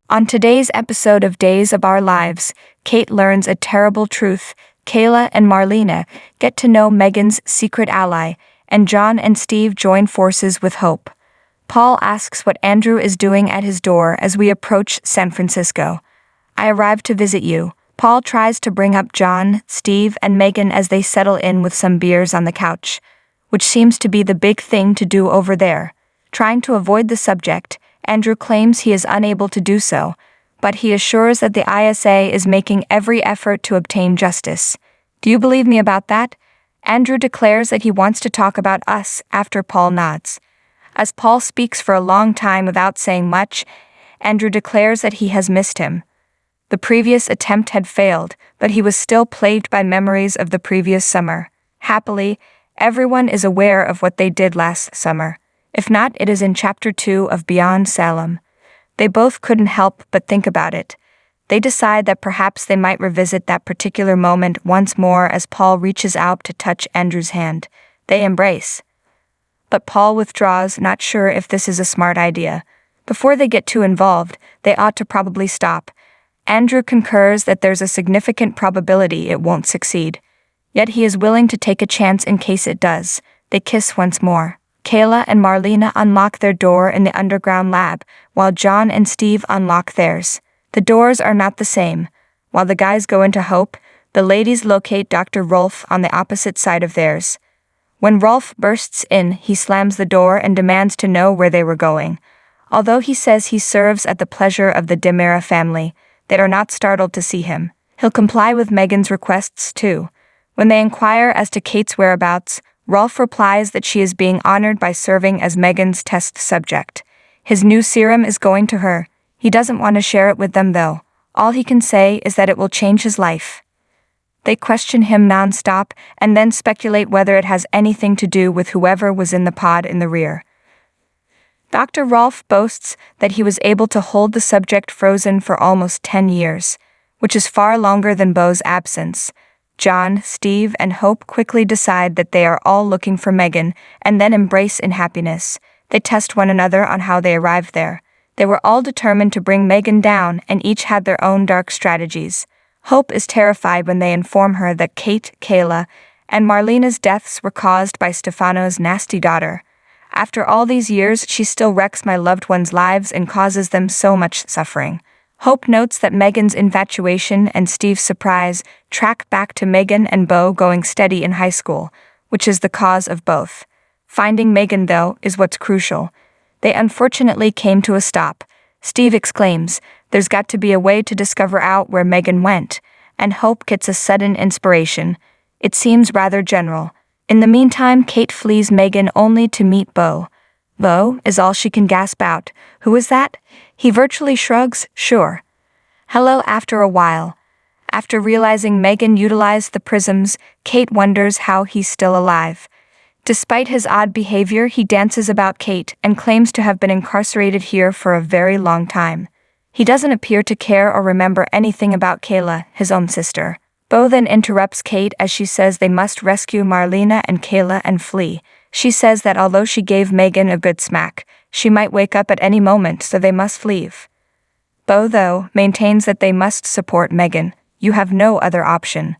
On today's episode of Days of Our Lives, Kate learns a terrible truth, Kayla and Marlena get to know Megan's secret ally, and John and Steve join forces with Hope. Paul asks what Andrew is doing at his door as we approach San Francisco. I arrived to visit you. Paul tries to bring up John, Steve, and Megan as they settle in with some beers on the couch, which seems to be the big thing to do over there. Trying to avoid the subject, Andrew claims he is unable to do so, but he assures that the ISA is making every effort to obtain justice. Do you believe me about that? Andrew declares that he wants to talk about us after Paul nods. As Paul speaks for a long time without saying much, Andrew declares that he has missed him. The previous attempt had failed, but he was still plagued by memories of the previous summer. Happily, everyone is aware of what they did last summer. If not, it is in Chapter 2 of Beyond Salem. They both couldn't help but think about it. They decide that perhaps they might revisit that particular moment once more as Paul reaches out to touch Andrew's hand. They embrace. But Paul withdraws, not sure if this is a smart idea. Before they get too involved, they ought to probably stop. Andrew concurs that there's a significant probability it won't succeed. Yet he is willing to take a chance in case it does. They kiss once more. Kayla and Marlena unlock their door in the underground lab, while John and Steve unlock theirs. The doors are not the same. While the guys go into Hope, the ladies locate Dr. Rolf on the opposite side of theirs. When Rolf bursts in, he slams the door and demands to know where they were going. Although he says he serves at the pleasure of the Demera family, they are not startled to see him. He'll comply with Megan's requests too. When they inquire as to Kate's whereabouts, Rolf replies that she is being honored by serving as Megan's test subject. His new serum is going to her. He doesn't want to share it with them though. All he can say is that it will change his life. They question him non-stop and then speculate whether it has anything to do with whoever was in the pod in the rear. Dr. Rolf boasts that he was able to hold the subject frozen for almost 10 years, which is far longer than Beau's absence. John, Steve, and Hope quickly decide that they are all looking for Megan and then embrace in happiness. They test one another on how they arrived there. They were all determined to bring Megan down and each had their own dark strategies. Hope is terrified when they inform her that Kate, Kayla, and Marlena's deaths were caused by Stefano's nasty daughter. After all these years, she still wrecks my loved ones' lives and causes them so much suffering. Hope notes that Megan's infatuation and Steve's surprise track back to Megan and Beau going steady in high school, which is the cause of both. Finding Megan, though, is what's crucial. They unfortunately came to a stop. Steve exclaims, "There's got to be a way to discover out where Megan went," and Hope gets a sudden inspiration. It seems rather general. In the meantime, Kate flees Megan only to meet Beau. "Beau," is all she can gasp out. "Who is that?" He virtually shrugs, "Sure. Hello." After a while. After realizing Megan utilized the prisms, Kate wonders how he's still alive. Despite his odd behavior, he dances about Kate and claims to have been incarcerated here for a very long time. He doesn't appear to care or remember anything about Kayla, his own sister. Beau then interrupts Kate as she says they must rescue Marlena and Kayla and flee. She says that although she gave Megan a good smack, she might wake up at any moment, so they must leave. Beau, though, maintains that they must support Megan. You have no other option.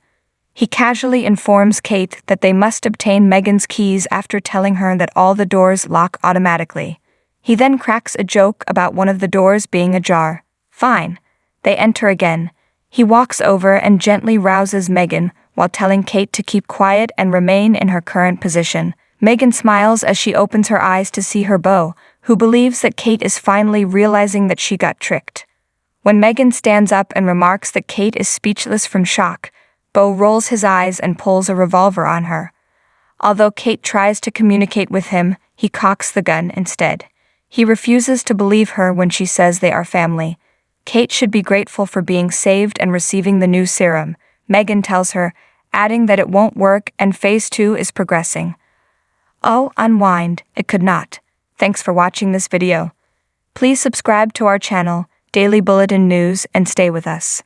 He casually informs Kate that they must obtain Megan's keys after telling her that all the doors lock automatically. He then cracks a joke about one of the doors being ajar. Fine. They enter again. He walks over and gently rouses Megan while telling Kate to keep quiet and remain in her current position. Megan smiles as she opens her eyes to see her Beau, who believes that Kate is finally realizing that she got tricked. When Megan stands up and remarks that Kate is speechless from shock, Beau rolls his eyes and pulls a revolver on her. Although Kate tries to communicate with him, he cocks the gun instead. He refuses to believe her when she says they are family. Kate should be grateful for being saved and receiving the new serum, Megan tells her, adding that it won't work and Phase 2 is progressing. Oh, unwind, it could not. Thanks for watching this video. Please subscribe to our channel, Daily Bulletin News, and stay with us.